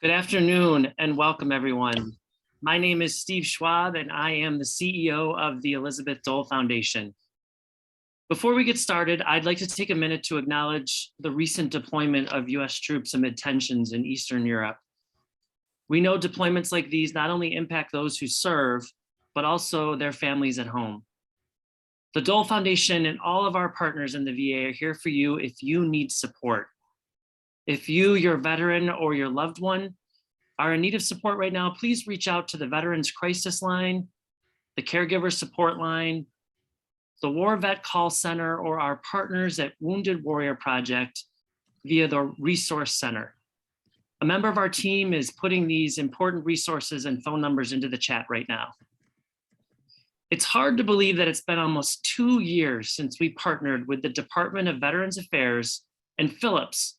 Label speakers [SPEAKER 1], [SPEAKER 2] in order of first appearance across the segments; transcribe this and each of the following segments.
[SPEAKER 1] Good afternoon and welcome everyone. My name is Steve Schwab and I am the CEO of the Elizabeth Dole Foundation. Before we get started, I'd like to take a minute to acknowledge the recent deployment of US troops amid tensions in Eastern Europe. We know deployments like these not only impact those who serve, but also their families at home. The Dole Foundation and all of our partners in the VA are here for you if you need support. If you, your veteran, or your loved one are in need of support right now, please reach out to the Veterans Crisis Line, the Caregiver Support Line, the War Vet Call Center, or our partners at Wounded Warrior Project via the Resource Center. A member of our team is putting these important resources and phone numbers into the chat right now. It's hard to believe that it's been almost 2 years since we partnered with the Department of Veterans Affairs and Philips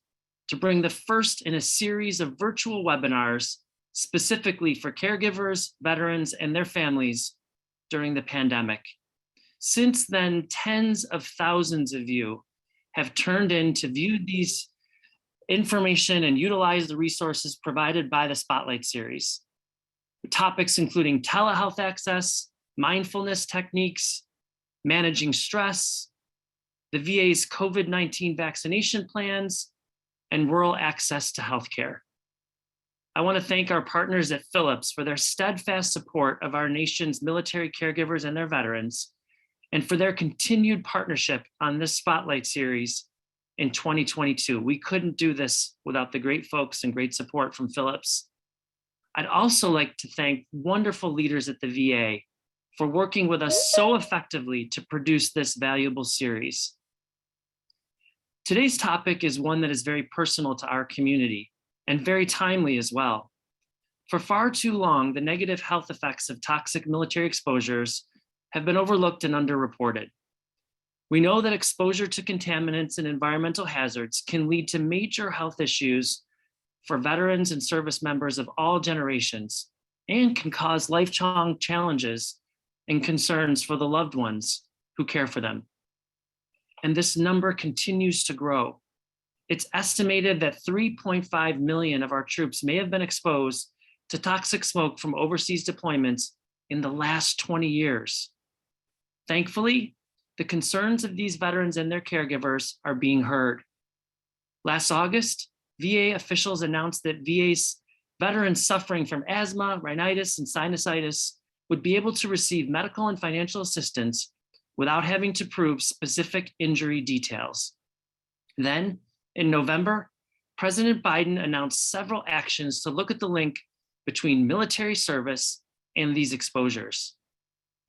[SPEAKER 1] to bring the first in a series of virtual webinars specifically for caregivers, veterans, and their families during the pandemic. Since then, tens of thousands of you have turned in to view these information and utilize the resources provided by the Spotlight series. Topics including telehealth access, mindfulness techniques, managing stress, the VA's COVID-19 vaccination plans, and rural access to healthcare. I want to thank our partners at Philips for their steadfast support of our nation's military caregivers and their veterans, and for their continued partnership on this Spotlight series in 2022. We couldn't do this without the great folks and great support from Philips. I'd also like to thank wonderful leaders at the VA for working with us so effectively to produce this valuable series. Today's topic is one that is very personal to our community and very timely as well. For far too long, the negative health effects of toxic military exposures have been overlooked and underreported. We know that exposure to contaminants and environmental hazards can lead to major health issues for veterans and service members of all generations, and can cause lifelong challenges and concerns for the loved ones who care for them. And this number continues to grow. It's estimated that 3.5 million of our troops may have been exposed to toxic smoke from overseas deployments in the last 20 years. Thankfully, the concerns of these veterans and their caregivers are being heard. Last August, VA officials announced that VA's veterans suffering from asthma, rhinitis, and sinusitis would be able to receive medical and financial assistance without having to prove specific injury details. Then, in November, President Biden announced several actions to look at the link between military service and these exposures.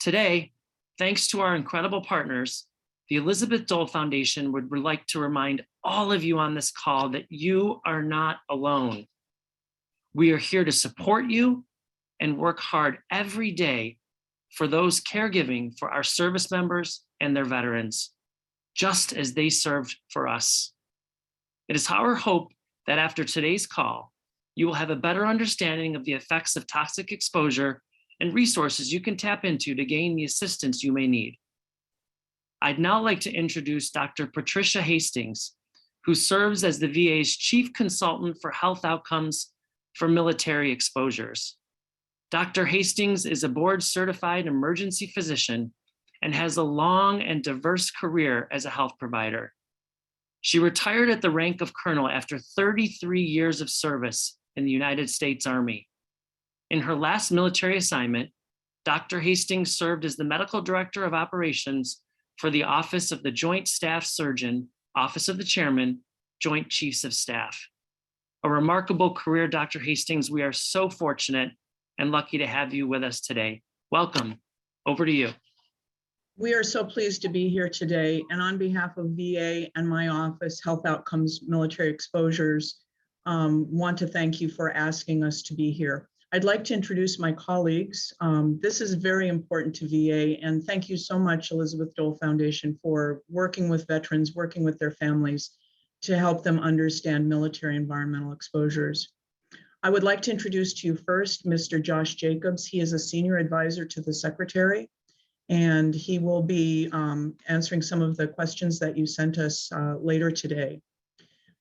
[SPEAKER 1] Today, thanks to our incredible partners, the Elizabeth Dole Foundation would like to remind all of you on this call that you are not alone. We are here to support you and work hard every day for those caregiving for our service members and their veterans, just as they served for us. It is our hope that after today's call, you will have a better understanding of the effects of toxic exposure and resources you can tap into to gain the assistance you may need. I'd now like to introduce Dr. Patricia Hastings, who serves as the VA's Chief Consultant for Health Outcomes for Military Exposures. Dr. Hastings is a board-certified emergency physician and has a long and diverse career as a health provider. She retired at the rank of colonel after 33 years of service in the United States Army. In her last military assignment, Dr. Hastings served as the medical director of operations for the Office of the Joint Staff Surgeon, Office of the Chairman, Joint Chiefs of Staff. A remarkable career, Dr. Hastings. We are so fortunate and lucky to have you with us today. Welcome. Over to you.
[SPEAKER 2] We are so pleased to be here today. And on behalf of VA and my office, Health Outcomes Military Exposures, want to thank you for asking us to be here. I'd like to introduce my colleagues. This is very important to VA, and thank you so much, Elizabeth Dole Foundation, for working with veterans, working with their families to help them understand military environmental exposures. I would like to introduce to you first Mr. Josh Jacobs. He is a senior advisor to the Secretary, and he will be answering some of the questions that you sent us later today.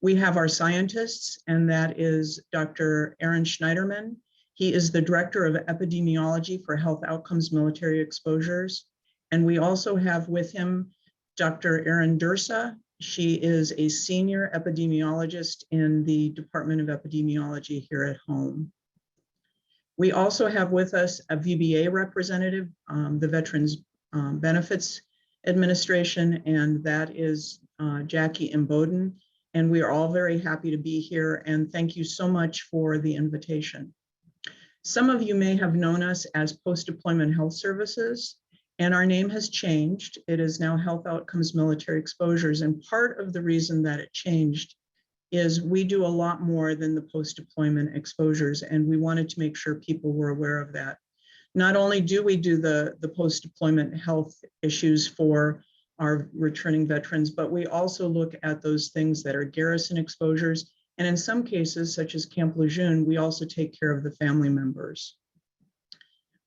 [SPEAKER 2] We have our scientists, and that is Dr. Aaron Schneiderman. He is the Director of Epidemiology for Health Outcomes Military Exposures. And we also have with him Dr. Erin Dursa. She is a senior epidemiologist in the Department of Epidemiology here at home. We also have with us a VBA representative, the Veterans Benefits Administration, and that is Jackie Imboden. And we are all very happy to be here, and thank you so much for the invitation. Some of you may have known us as Post-Deployment Health Services, and our name has changed. It is now Health Outcomes Military Exposures, and part of the reason that it changed is we do a lot more than the post-deployment exposures, and we wanted to make sure people were aware of that. Not only do we do the post-deployment health issues for our returning veterans, but we also look at those things that are garrison exposures. And in some cases, such as Camp Lejeune, we also take care of the family members.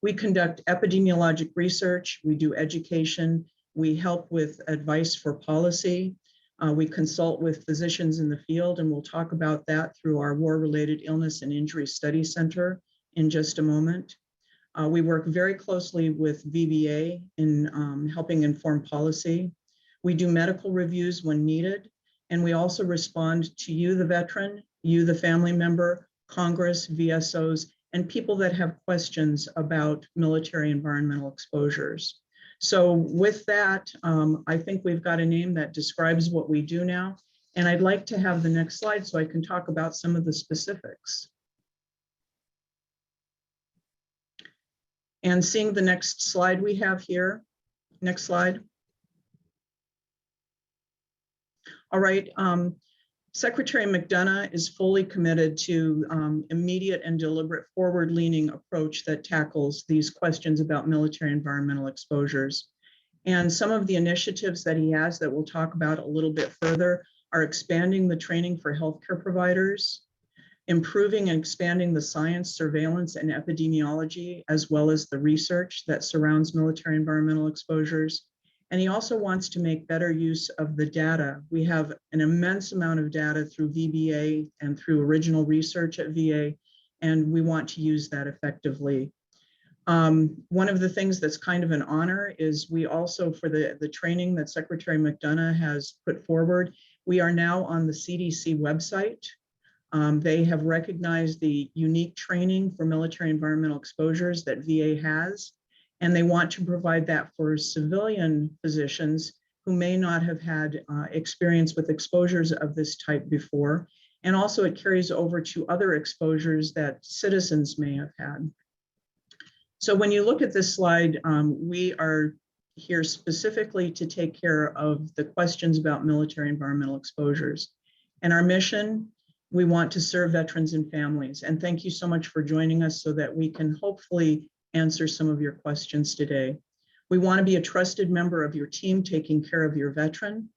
[SPEAKER 2] We conduct epidemiologic research, we do education, we help with advice for policy, we consult with physicians in the field, and we'll talk about that through our War-Related Illness and Injury Study Center in just a moment. We work very closely with VBA in helping inform policy. We do medical reviews when needed, and we also respond to you, the veteran, you, the family member, Congress, VSOs, and people that have questions about military environmental exposures. So with that, I think we've got a name that describes what we do now, and I'd like to have the next slide so I can talk about some of the specifics. And seeing the next slide we have here. Next slide. All right, Secretary McDonough is fully committed to immediate and deliberate forward-leaning approach that tackles these questions about military environmental exposures. And some of the initiatives that he has that we'll talk about a little bit further are expanding the training for healthcare providers, improving and expanding the science, surveillance, and epidemiology, as well as the research that surrounds military environmental exposures. And he also wants to make better use of the data. We have an immense amount of data through VBA and through original research at VA, and we want to use that effectively. One of the things that's kind of an honor is we also, for the training that Secretary McDonough has put forward, we are now on the CDC website. They have recognized the unique training for military environmental exposures that VA has, and they want to provide that for civilian physicians who may not have had experience with exposures of this type before. And also it carries over to other exposures that citizens may have had. So when you look at this slide, we are here specifically to take care of the questions about military environmental exposures. And our mission, we want to serve veterans and families. And thank you so much for joining us so that we can hopefully answer some of your questions today. We want to be a trusted member of your team taking care of your veteran.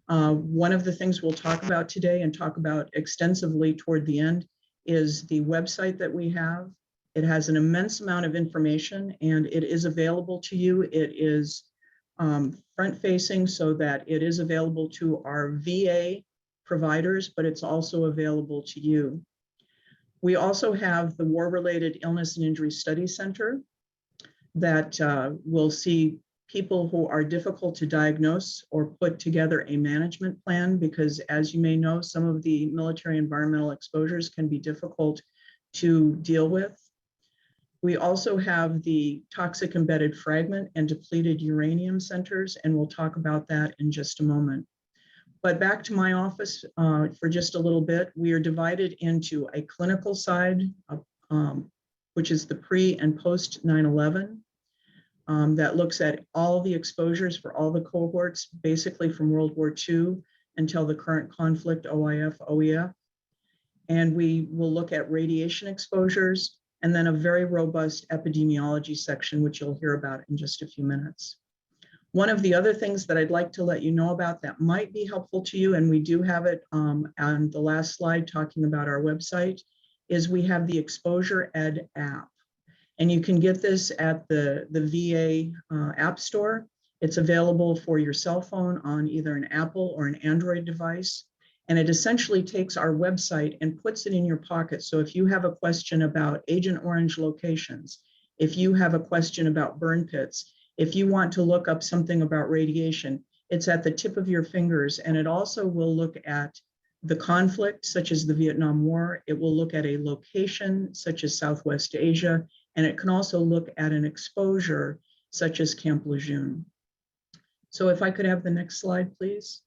[SPEAKER 2] One of the things we'll talk about today and talk about extensively toward the end is the website that we have. It has an immense amount of information and it is available to you. It is front-facing so that it is available to our VA providers, but it's also available to you. We also have the War-Related Illness and Injury Study Center that will see people who are difficult to diagnose or put together a management plan, because as you may know, some of the military environmental exposures can be difficult to deal with. We also have the toxic embedded fragment and depleted uranium centers, and we'll talk about that in just a moment. But back to my office for just a little bit, we are divided into a clinical side, which is the pre and post 9/11, that looks at all the exposures for all the cohorts, basically from World War II until the current conflict, OIF, OEF. And we will look at radiation exposures, and then a very robust epidemiology section, which you'll hear about in just a few minutes. One of the other things that I'd like to let you know about that might be helpful to you, and we do have it on the last slide talking about our website, is we have the Exposure Ed app. And you can get this at the VA App Store. It's available for your cell phone on either an Apple or an Android device. And it essentially takes our website and puts it in your pocket. So if you have a question about Agent Orange locations, if you have a question about burn pits, if you want to look up something about radiation, it's at the tip of your fingers. And it also will look at the conflict, such as the Vietnam War. It will look at a location, such as Southwest Asia, and it can also look at an exposure, such as Camp Lejeune. So if I could have the next slide, please.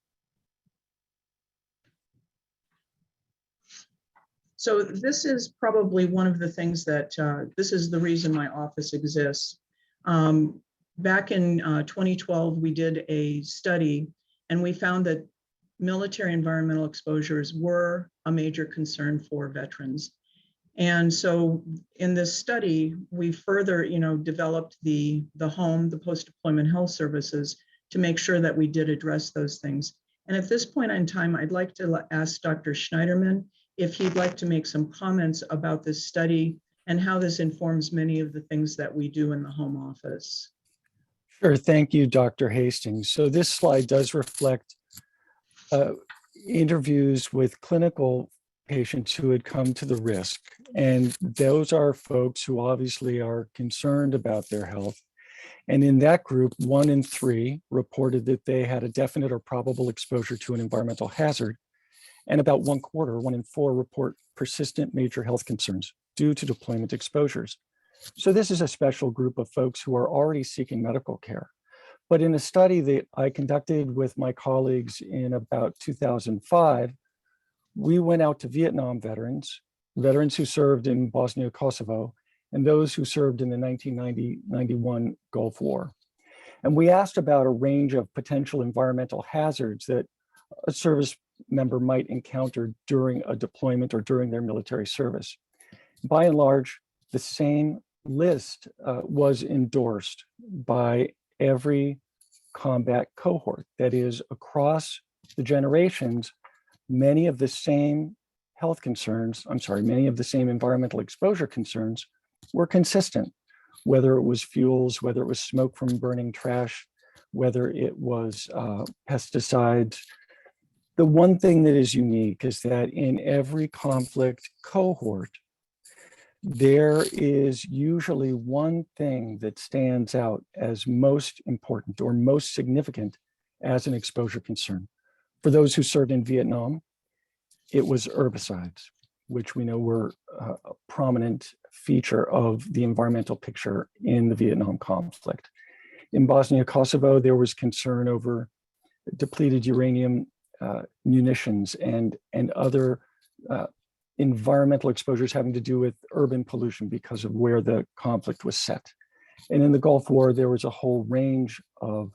[SPEAKER 2] So this is probably one of the things that, this is the reason my office exists. Back in 2012, we did a study and we found that military environmental exposures were a major concern for veterans. And so in this study, we further, developed the home, the post-deployment health services to make sure that we did address those things. And at this point in time, I'd like to ask Dr. Schneiderman if he'd like to make some comments about this study and how this informs many of the things that we do in the home office.
[SPEAKER 3] Sure, thank you, Dr. Hastings. So this slide does reflect interviews with clinical patients who had come to the risk. And those are folks who obviously are concerned about their health. And in that group, 1 in 3 reported that they had a definite or probable exposure to an environmental hazard. And about 1/4, 1 in 4, report persistent major health concerns due to deployment exposures. So this is a special group of folks who are already seeking medical care. But in a study that I conducted with my colleagues in about 2005, we went out to Vietnam veterans who served in Bosnia, Kosovo, and those who served in the 1990-91 Gulf War. And we asked about a range of potential environmental hazards that a service member might encounter during a deployment or during their military service. By and large, the same list was endorsed by every combat cohort. That is, across the generations, many of the same many of the same environmental exposure concerns were consistent, whether it was fuels, whether it was smoke from burning trash, whether it was pesticides. The one thing that is unique is that in every conflict cohort, there is usually one thing that stands out as most important or most significant as an exposure concern. For those who served in Vietnam, it was herbicides, which we know were a prominent feature of the environmental picture in the Vietnam conflict. In Bosnia, Kosovo, there was concern over depleted uranium munitions and other environmental exposures having to do with urban pollution because of where the conflict was set. And in the Gulf War, there was a whole range of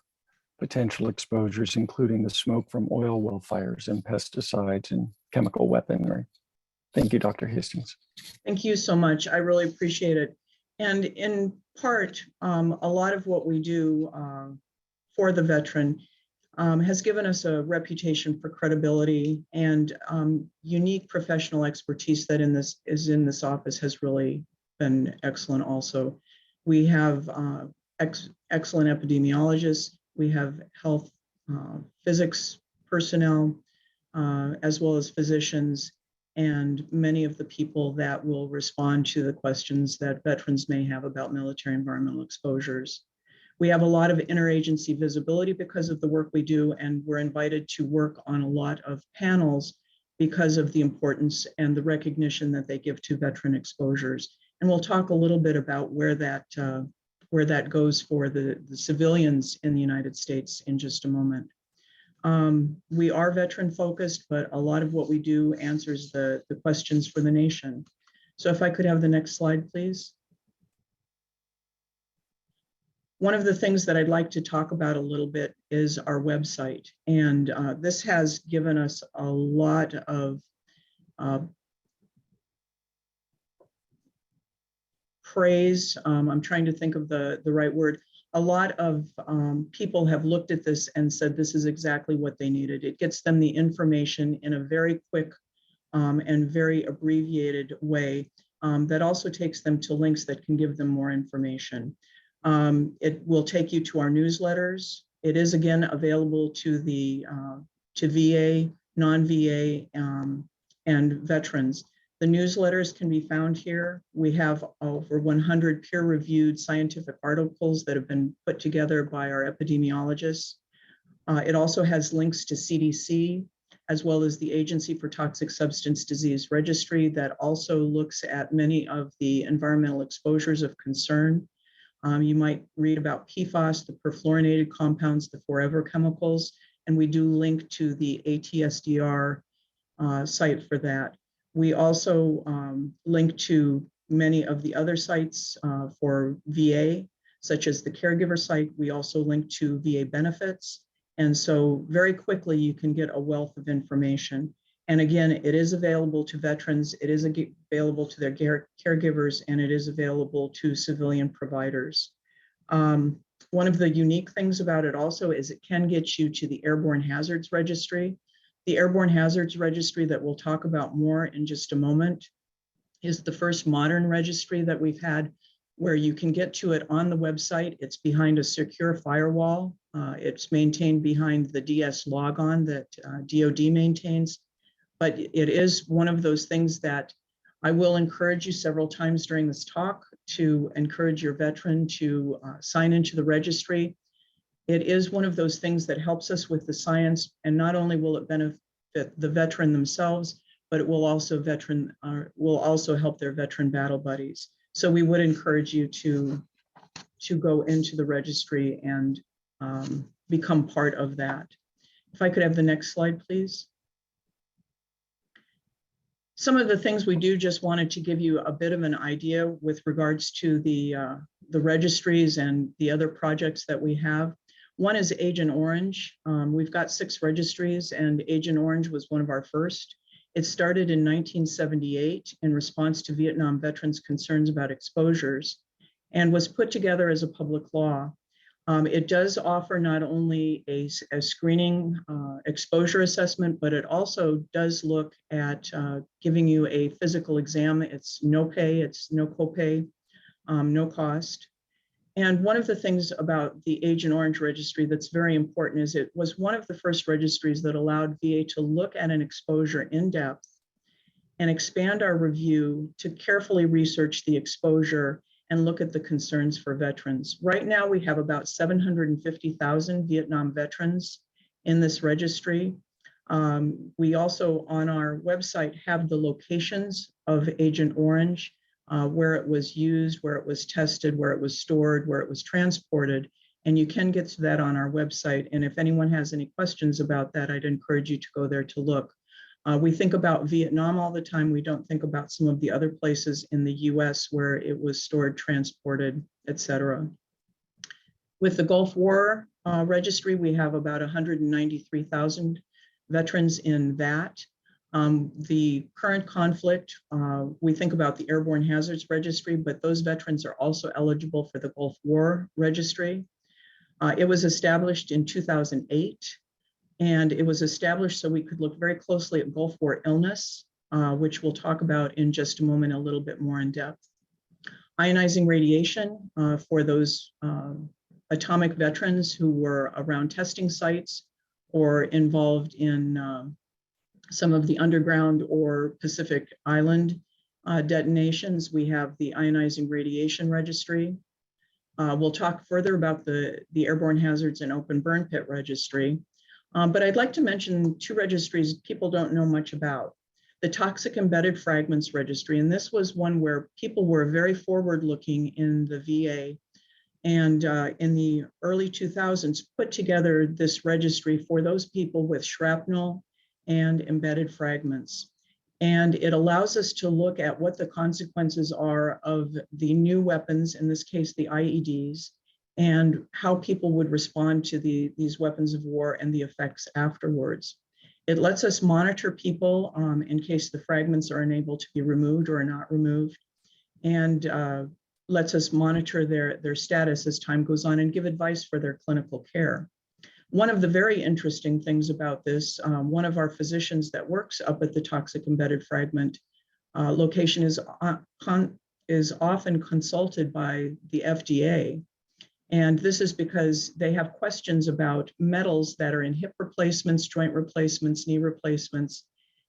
[SPEAKER 3] potential exposures, including the smoke from oil well fires and pesticides and chemical weaponry. Thank you, Dr. Hastings.
[SPEAKER 2] Thank you so much. I really appreciate it. And in part, a lot of what we do for the veteran has given us a reputation for credibility, and unique professional expertise that is in this office has really been excellent also. We have excellent epidemiologists, we have health physics personnel, as well as physicians, and many of the people that will respond to the questions that veterans may have about military environmental exposures. We have a lot of interagency visibility because of the work we do, and we're invited to work on a lot of panels because of the importance and the recognition that they give to veteran exposures. And we'll talk a little bit about where that goes for the civilians in the United States in just a moment. We are veteran focused, but a lot of what we do answers the questions for the nation. So if I could have the next slide, please. One of the things that I'd like to talk about a little bit is our website. And this has given us a lot of praise. I'm trying to think of the right word. A lot of people have looked at this and said this is exactly what they needed. It gets them the information in a very quick and very abbreviated way that also takes them to links that can give them more information. It will take you to our newsletters. It is again available to the to VA non-VA, and veterans. The newsletters can be found here. We have over 100 peer-reviewed scientific articles that have been put together by our epidemiologists. It also has links to CDC, as well as the Agency for Toxic Substance Disease Registry that also looks at many of the environmental exposures of concern. You might read about PFAS, the perfluorinated compounds, the forever chemicals, and we do link to the ATSDR site for that. We also link to many of the other sites for VA, such as the caregiver site. We also link to VA benefits. And so very quickly, you can get a wealth of information. And again, it is available to veterans, it is available to their caregivers, and it is available to civilian providers. One of the unique things about it also is it can get you to the Airborne Hazards Registry. The Airborne Hazards Registry that we'll talk about more in just a moment is the first modern registry that we've had where you can get to it on the website. It's behind a secure firewall. It's maintained behind the DS logon that DoD maintains. But it is one of those things that I will encourage you several times during this talk to encourage your veteran to sign into the registry. It is one of those things that helps us with the science, and not only will it benefit the veteran themselves, but it will also help their veteran battle buddies. So we would encourage you to go into the registry and become part of that. If I could have the next slide, please. Some of the things we do, just wanted to give you a bit of an idea with regards to the registries and the other projects that we have. One is Agent Orange. We've got 6 registries, and Agent Orange was one of our first. It started in 1978 in response to Vietnam veterans' concerns about exposures and was put together as a public law. It does offer not only a screening exposure assessment, but it also does look at giving you a physical exam. It's no pay, it's no copay, no cost. And one of the things about the Agent Orange registry that's very important is it was one of the first registries that allowed VA to look at an exposure in depth and expand our review to carefully research the exposure and look at the concerns for veterans. Right now, we have about 750,000 Vietnam veterans in this registry. We also, on our website, have the locations of Agent Orange, where it was used, where it was tested, where it was stored, where it was transported, and you can get to that on our website. And if anyone has any questions about that, I'd encourage you to go there to look. We think about Vietnam all the time. We don't think about some of the other places in the US where it was stored, transported, et cetera. With the Gulf War registry, we have about 193,000 veterans in that. The current conflict, we think about the Airborne Hazards Registry, but those veterans are also eligible for the Gulf War registry. It was established in 2008. And it was established so we could look very closely at Gulf War illness, which we'll talk about in just a moment a little bit more in depth. Ionizing radiation for those atomic veterans who were around testing sites or involved in some of the underground or Pacific Island detonations. We have the Ionizing Radiation Registry. We'll talk further about the Airborne Hazards and Open Burn Pit Registry. But I'd like to mention 2 registries people don't know much about. The Toxic Embedded Fragments Registry, and this was one where people were very forward-looking in the VA, and in the early 2000s put together this registry for those people with shrapnel and embedded fragments. And it allows us to look at what the consequences are of the new weapons, in this case, the IEDs, and how people would respond to these weapons of war and the effects afterwards. It lets us monitor people in case the fragments are unable to be removed or are not removed, and lets us monitor their status as time goes on and give advice for their clinical care. One of the very interesting things about this, one of our physicians that works up at the Toxic Embedded Fragment location is often consulted by the FDA. And this is because they have questions about metals that are in hip replacements, joint replacements, knee replacements.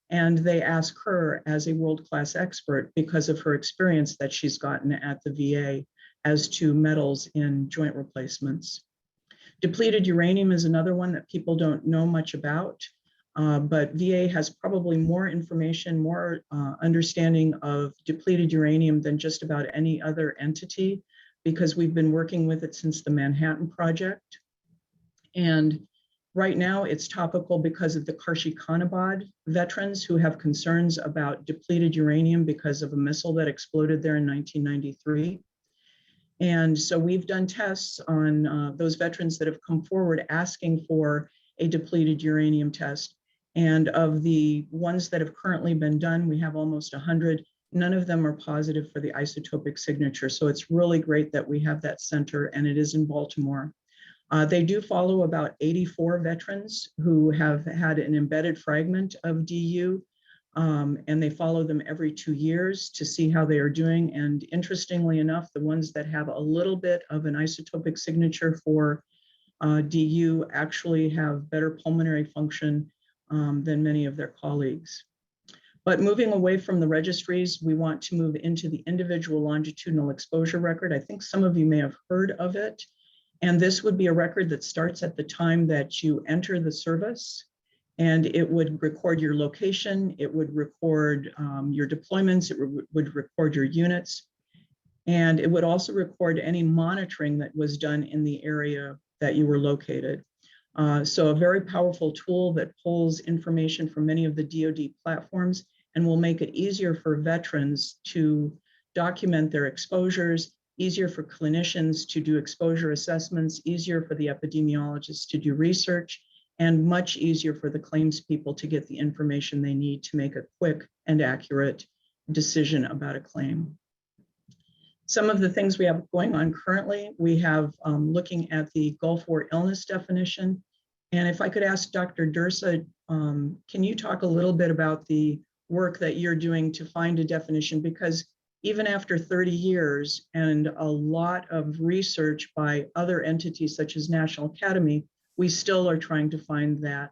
[SPEAKER 2] And they ask her as a world-class expert because of her experience that she's gotten at the VA as to metals in joint replacements. Depleted uranium is another one that people don't know much about, but VA has probably more information, more understanding of depleted uranium than just about any other entity, because we've been working with it since the Manhattan Project. And right now it's topical because of the Karshi-Khanabad veterans who have concerns about depleted uranium because of a missile that exploded there in 1993. And so we've done tests on those veterans that have come forward asking for a depleted uranium test. And of the ones that have currently been done, we have almost 100. None of them are positive for the isotopic signature. So it's really great that we have that center, and it is in Baltimore. They do follow about 84 veterans who have had an embedded fragment of DU, and they follow them every 2 years to see how they are doing. And interestingly enough, the ones that have a little bit of an isotopic signature for DU actually have better pulmonary function than many of their colleagues. But moving away from the registries, we want to move into the individual longitudinal exposure record. I think some of you may have heard of it. And this would be a record that starts at the time that you enter the service, and it would record your location, it would record your deployments, it would record your units, and it would also record any monitoring that was done in the area that you were located. So a very powerful tool that pulls information from many of the DoD platforms and will make it easier for veterans to document their exposures, easier for clinicians to do exposure assessments, easier for the epidemiologists to do research, and much easier for the claims people to get the information they need to make a quick and accurate decision about a claim. Some of the things we have going on currently, we have looking at the Gulf War illness definition. And if I could ask Dr. Dursa, can you talk a little bit about the work that you're doing to find a definition? Because even after 30 years and a lot of research by other entities such as National Academy, we still are trying to find that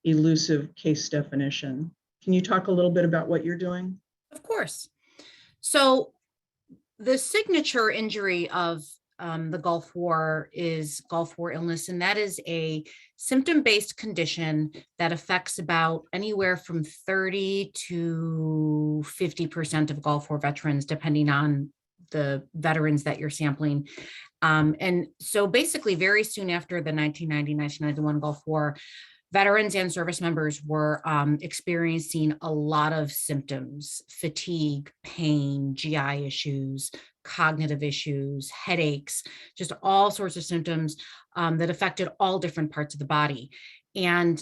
[SPEAKER 2] elusive case definition. Can you talk a little bit about what you're doing?
[SPEAKER 4] Of course. So the signature injury of the Gulf War is Gulf War illness, and that is a symptom-based condition that affects about anywhere from 30 to 50% of Gulf War veterans, depending on the veterans that you're sampling. And so basically very soon after the 1990-1991 Gulf War, veterans and service members were experiencing a lot of symptoms: fatigue, pain, GI issues, cognitive issues, headaches, just all sorts of symptoms that affected all different parts of the body. And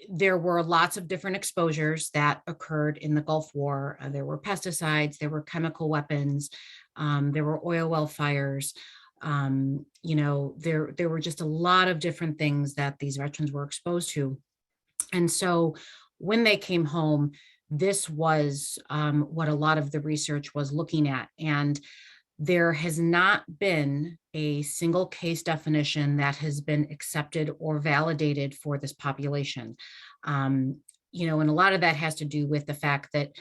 [SPEAKER 4] there were lots of different exposures that occurred in the Gulf War. There were pesticides, there were chemical weapons, there were oil well fires. You know, there were just a lot of different things that these veterans were exposed to. And so when they came home, this was what a lot of the research was looking at. And there has not been a single case definition that has been accepted or validated for this population. You know, and a lot of that has to do with the fact that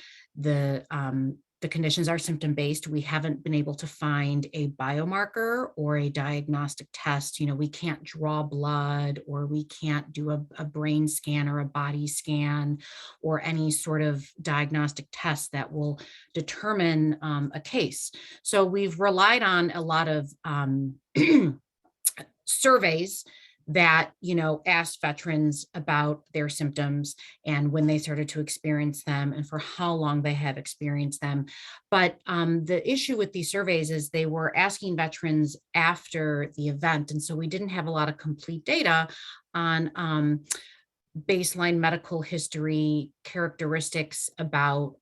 [SPEAKER 4] the conditions are symptom-based. We haven't been able to find a biomarker or a diagnostic test. You know, we can't draw blood, or we can't do a brain scan or a body scan or any sort of diagnostic test that will determine a case. So we've relied on a lot of surveys that, you know, asked veterans about their symptoms and when they started to experience them and for how long they have experienced them. But the issue with these surveys is they were asking veterans after the event. And so we didn't have a lot of complete data on baseline medical history characteristics about,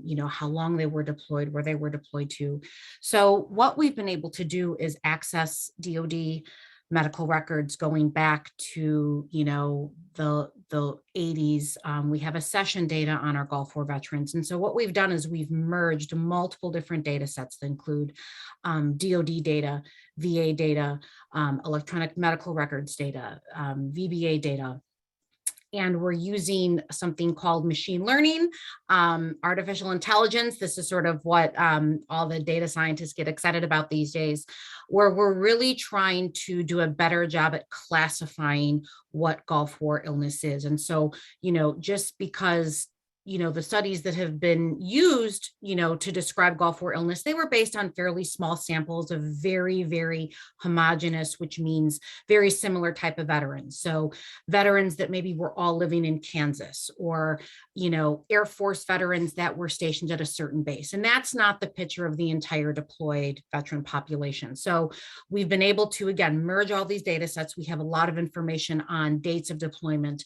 [SPEAKER 4] you know, how long they were deployed, where they were deployed to. So what we've been able to do is access DoD medical records going back to, you know, the 80s. We have accession data on our Gulf War veterans. And so what we've done is we've merged multiple different data sets that include DoD data, VA data, electronic medical records data, VBA data. And we're using something called machine learning, artificial intelligence. This is sort of what all the data scientists get excited about these days, where we're really trying to do a better job at classifying what Gulf War illness is. And so, just because the studies that have been used, to describe Gulf War illness, they were based on fairly small samples of very, very homogenous, which means very similar type of veterans. So veterans that maybe were all living in Kansas, or, Air Force veterans that were stationed at a certain base. And that's not the picture of the entire deployed veteran population. So we've been able to, again, merge all these data sets. We have a lot of information on dates of deployment,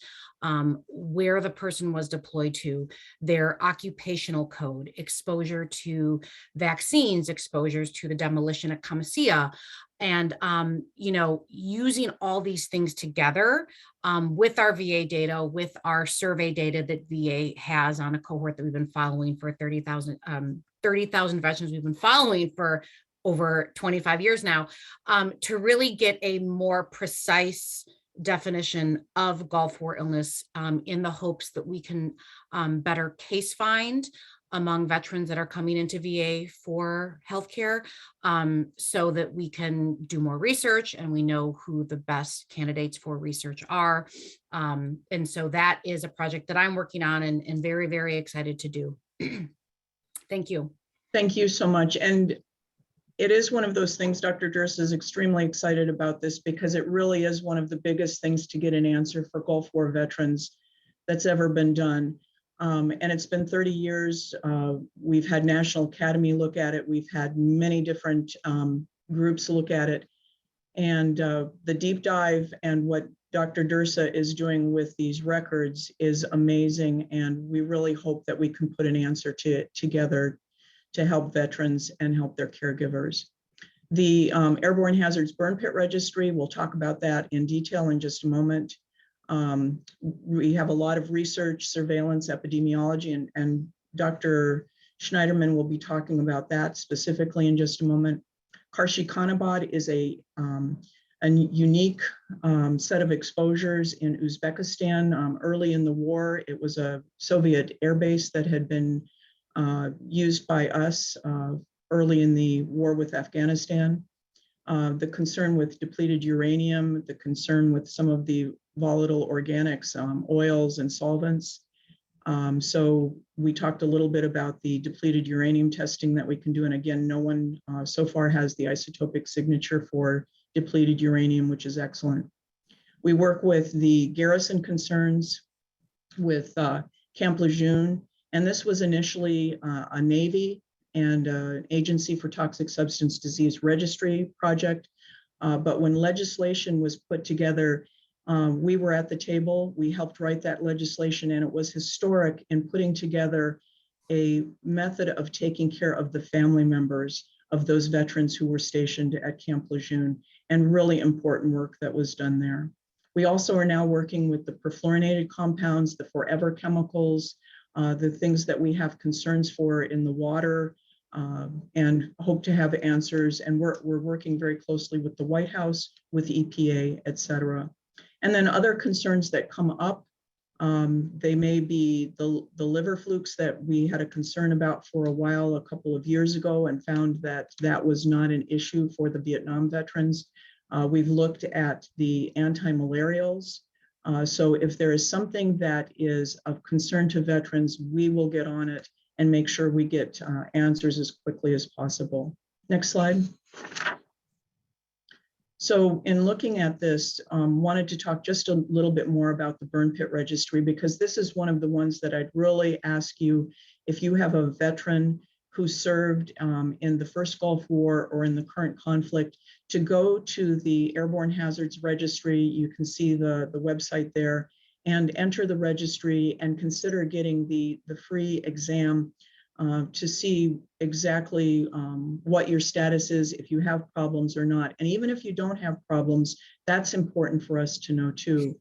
[SPEAKER 4] where the person was deployed to, their occupational code, exposure to vaccines, exposures to the demolition at Camisea, and using all these things together with our VA data, with our survey data that VA has on a cohort that we've been following for 30,000 veterans we've been following for over 25 years now, to really get a more precise definition of Gulf War illness, in the hopes that we can better case find among veterans that are coming into VA for healthcare, so that we can do more research and we know who the best candidates for research are. And so that is a project that I'm working on and very, very excited to do. Thank you.
[SPEAKER 2] Thank you so much. And it is one of those things, Dr. Durst is extremely excited about this because it really is one of the biggest things to get an answer for Gulf War veterans that's ever been done. And it's been 30 years. We've had National Academy look at it. We've had many different groups look at it. And the deep dive and what Dr. Dursa is doing with these records is amazing. And we really hope that we can put an answer together to help veterans and help their caregivers. The Airborne Hazards Burn Pit Registry, we'll talk about that in detail in just a moment. We have a lot of research, surveillance, epidemiology, and Dr. Schneiderman will be talking about that specifically in just a moment. Karshi-Khanabad is a unique set of exposures in Uzbekistan. Early in the war, it was a Soviet air base that had been used by us early in the war with Afghanistan. The concern with depleted uranium, the concern with some of the volatile organics, oils and solvents. So we talked a little bit about the depleted uranium testing that we can do. And again, no one so far has the isotopic signature for depleted uranium, which is excellent. We work with the garrison concerns with Camp Lejeune. And this was initially a Navy and an Agency for Toxic Substance Disease Registry project. But when legislation was put together, we were at the table. We helped write that legislation, and it was historic in putting together a method of taking care of the family members of those veterans who were stationed at Camp Lejeune, and really important work that was done there. We also are now working with the perfluorinated compounds, the forever chemicals, the things that we have concerns for in the water, and hope to have answers. And we're working very closely with the White House, with EPA, et cetera. And then other concerns that come up, they may be the liver flukes that we had a concern about for a while, a couple of years ago, and found that that was not an issue for the Vietnam veterans. We've looked at the anti-malarials. So if there is something that is of concern to veterans, we will get on it and make sure we get answers as quickly as possible. Next slide. So in looking at this, wanted to talk just a little bit more about the Burn Pit Registry, because this is one of the ones that I'd really ask you, if you have a veteran who served in the first Gulf War or in the current conflict, to go to the Airborne Hazards Registry. You can see the website there, and enter the registry and consider getting the free exam to see exactly what your status is, if you have problems or not. And even if you don't have problems, that's important for us to know too.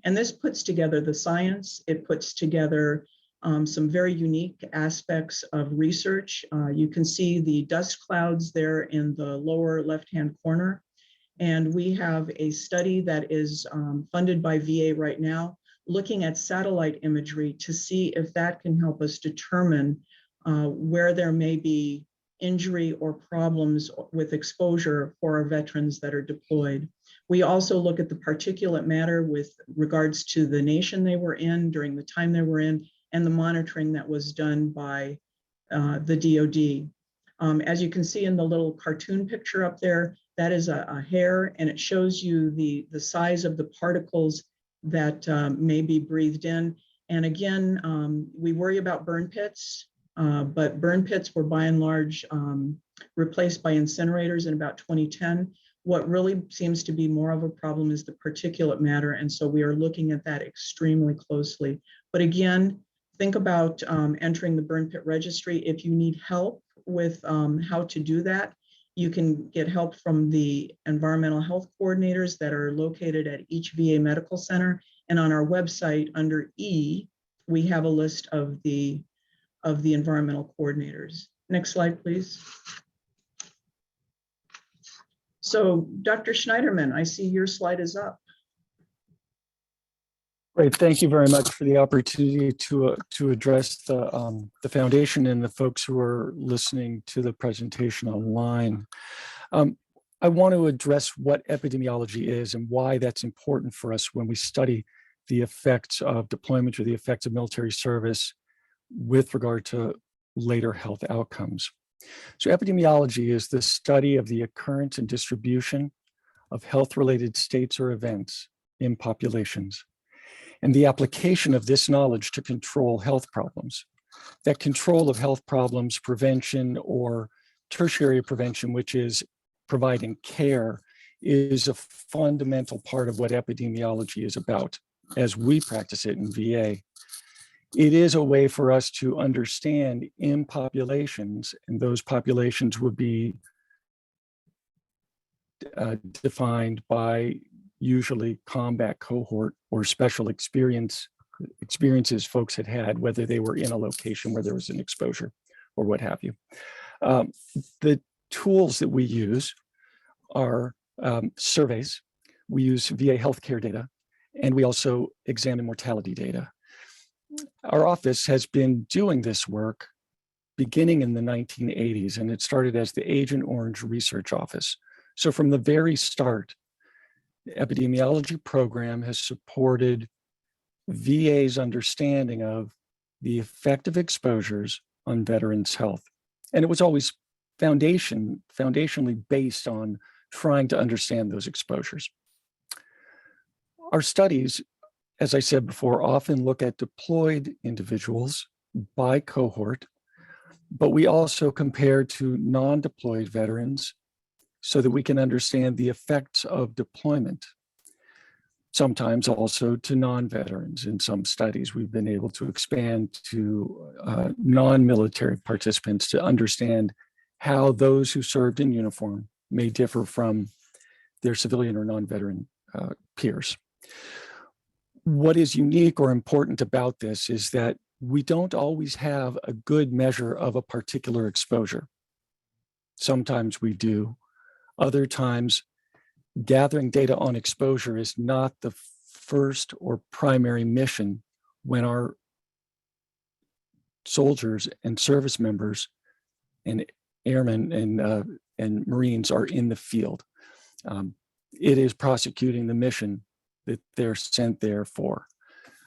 [SPEAKER 2] And this puts together the science, it puts together some very unique aspects of research. You can see the dust clouds there in the lower left-hand corner. And we have a study that is funded by VA right now, looking at satellite imagery to see if that can help us determine where there may be injury or problems with exposure for our veterans that are deployed. We also look at the particulate matter with regards to the nation they were in during the time they were in and the monitoring that was done by the DoD. As you can see in the little cartoon picture up there, that is a hair, and it shows you the size of the particles that may be breathed in. And again, we worry about burn pits, but burn pits were by and large replaced by incinerators in about 2010. What really seems to be more of a problem is the particulate matter, and so we are looking at that extremely closely. But again, think about entering the burn pit registry. If you need help with how to do that, you can get help from the environmental health coordinators that are located at each VA medical center. And on our website under E, we have a list of the environmental coordinators. Next slide, please. So Dr. Schneiderman, I see your slide is up.
[SPEAKER 3] Great, thank you very much for the opportunity to address the foundation and the folks who are listening to the presentation online. I want to address what epidemiology is and why that's important for us when we study the effects of deployment or the effects of military service with regard to later health outcomes. So epidemiology is the study of the occurrence and distribution of health-related states or events in populations, and the application of this knowledge to control health problems. That control of health problems, prevention or tertiary prevention, which is providing care, is a fundamental part of what epidemiology is about as we practice it in VA. It is a way for us to understand in populations, and those populations would be defined by usually combat cohort or special experiences folks had, whether they were in a location where there was an exposure or what have you. The tools that we use are surveys. We use VA healthcare data, and we also examine mortality data. Our office has been doing this work beginning in the 1980s, and it started as the Agent Orange Research Office. So from the very start, the epidemiology program has supported VA's understanding of the effect of exposures on veterans' health. And it was always foundationally based on trying to understand those exposures. Our studies, as I said before, often look at deployed individuals by cohort, but we also compare to non-deployed veterans so that we can understand the effects of deployment. Sometimes also to non-veterans. In some studies, we've been able to expand to non-military participants to understand how those who served in uniform may differ from their civilian or non-veteran peers. What is unique or important about this is that we don't always have a good measure of a particular exposure. Sometimes we do. Other times, gathering data on exposure is not the first or primary mission when our soldiers and service members and airmen and Marines are in the field. It is prosecuting the mission that they're sent there for.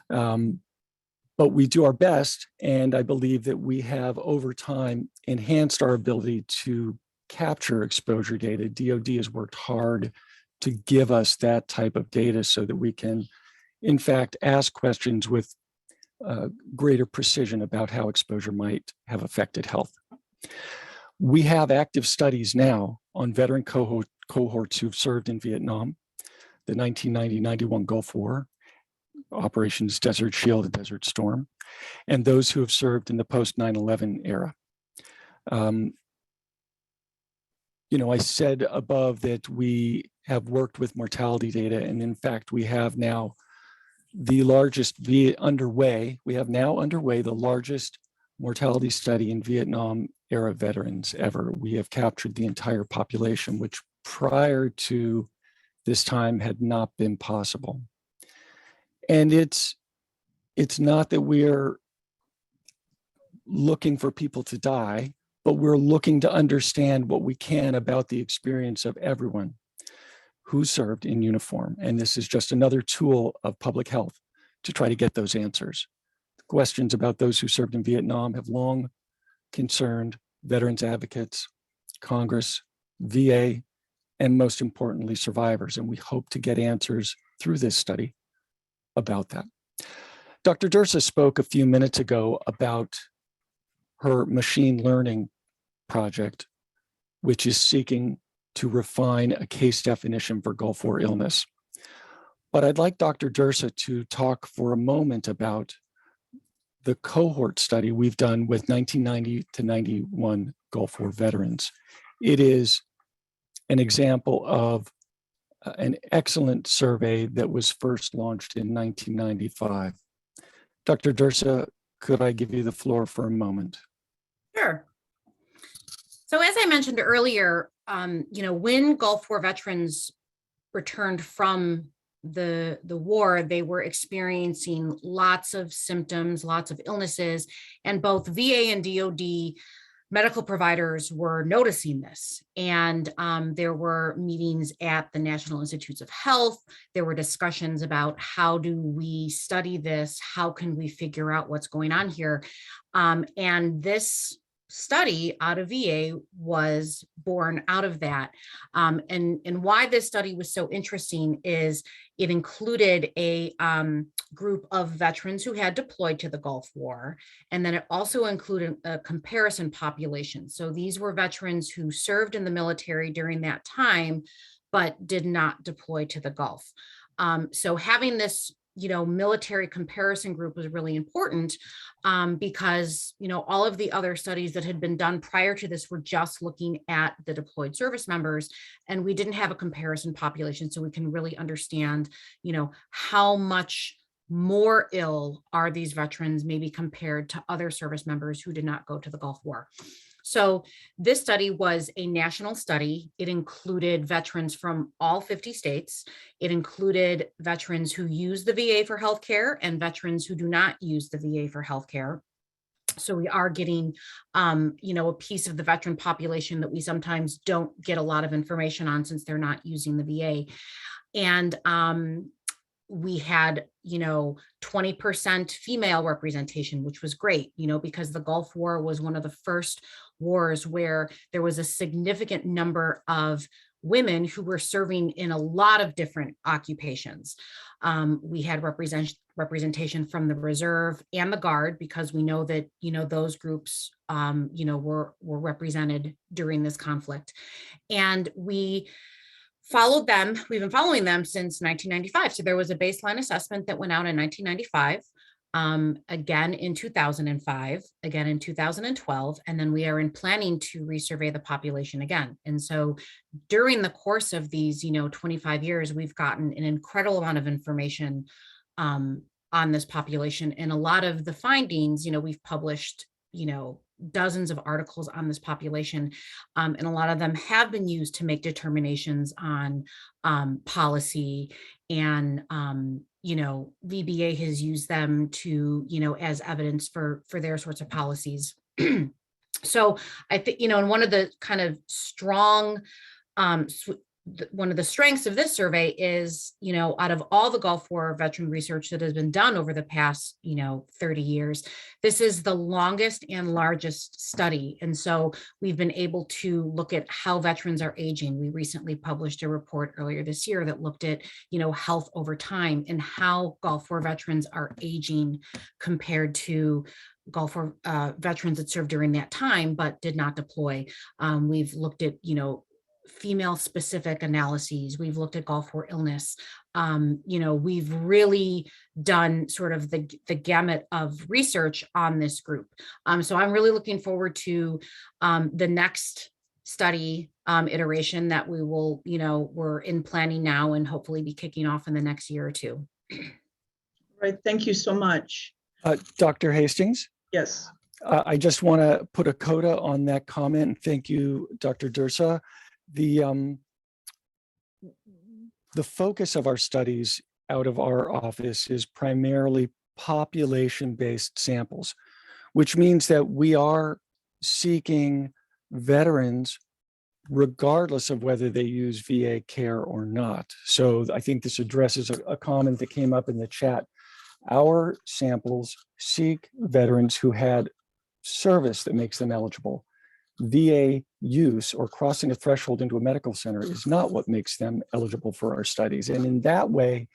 [SPEAKER 3] But we do our best, and I believe that we have over time enhanced our ability to capture exposure data. DoD has worked hard to give us that type of data so that we can, in fact, ask questions with greater precision about how exposure might have affected health. We have active studies now on veteran cohorts who've served in Vietnam, the 1990-91 Gulf War, Operations Desert Shield and Desert Storm, and those who have served in the post 9/11 era. I said above that we have worked with mortality data, and in fact, we have now the largest underway. We have now underway the largest mortality study in Vietnam era veterans ever. We have captured the entire population, which prior to this time had not been possible. And it's not that we're looking for people to die, but we're looking to understand what we can about the experience of everyone who served in uniform. And this is just another tool of public health to try to get those answers. Questions about those who served in Vietnam have long concerned veterans advocates, Congress, VA, and most importantly, survivors. And we hope to get answers through this study about that. Dr. Dursa spoke a few minutes ago about her machine learning project, which is seeking to refine a case definition for Gulf War illness. But I'd like Dr. Dursa to talk for a moment about the cohort study we've done with 1990 to 91 Gulf War veterans. It is an example of an excellent survey that was first launched in 1995. Dr. Dursa, could I give you the floor for a moment?
[SPEAKER 4] Sure. So as I mentioned earlier, when Gulf War veterans returned from the war, they were experiencing lots of symptoms, lots of illnesses, and both VA and DoD medical providers were noticing this. And there were meetings at the National Institutes of Health. There were discussions about how do we study this? How can we figure out what's going on here? And this study out of VA was born out of that. And why this study was so interesting is it included a group of veterans who had deployed to the Gulf War. And then it also included a comparison population. So these were veterans who served in the military during that time, but did not deploy to the Gulf. So having this military comparison group was really important because, all of the other studies that had been done prior to this were just looking at the deployed service members, and we didn't have a comparison population. So we can really understand, how much more ill are these veterans maybe compared to other service members who did not go to the Gulf War. So this study was a national study. It included veterans from all 50 states. It included veterans who use the VA for healthcare and veterans who do not use the VA for healthcare. So we are getting, a piece of the veteran population that we sometimes don't get a lot of information on since they're not using the VA. And we had, 20% female representation, which was great, because the Gulf War was one of the first wars where there was a significant number of women who were serving in a lot of different occupations. We had representation from the Reserve and the Guard, because we know that, those groups, were represented during this conflict. And we followed them. We've been following them since 1995. So there was a baseline assessment that went out in 1995, again in 2005, again in 2012, and then we are in planning to resurvey the population again. And so during the course of these, 25 years, we've gotten an incredible amount of information on this population. And a lot of the findings, we've published, dozens of articles on this population, and a lot of them have been used to make determinations on policy, and VBA has used them to, as evidence for their sorts of policies. So I think, and one of the kind of strong one of the strengths of this survey is, out of all the Gulf War veteran research that has been done over the past, 30 years, this is the longest and largest study. And so we've been able to look at how veterans are aging. We recently published a report earlier this year that looked at, health over time and how Gulf War veterans are aging compared to Gulf War veterans that served during that time, but did not deploy. We've looked at, female specific analyses. We've looked at Gulf War illness. We've really done sort of the gamut of research on this group. So I'm really looking forward to the next study iteration that we will, we're in planning now and hopefully be kicking off in the next year or two.
[SPEAKER 2] Right, thank you so much.
[SPEAKER 3] Dr. Hastings,
[SPEAKER 2] Yes,
[SPEAKER 3] I just want to put a coda on that comment. And thank you, Dr. Dursa. The focus of our studies out of our office is primarily population-based samples, which means that we are seeking veterans regardless of whether they use VA care or not. So I think this addresses a comment that came up in the chat. Our samples seek veterans who had service that makes them eligible. VA use or crossing a threshold into a medical center is not what makes them eligible for our studies. And in that way,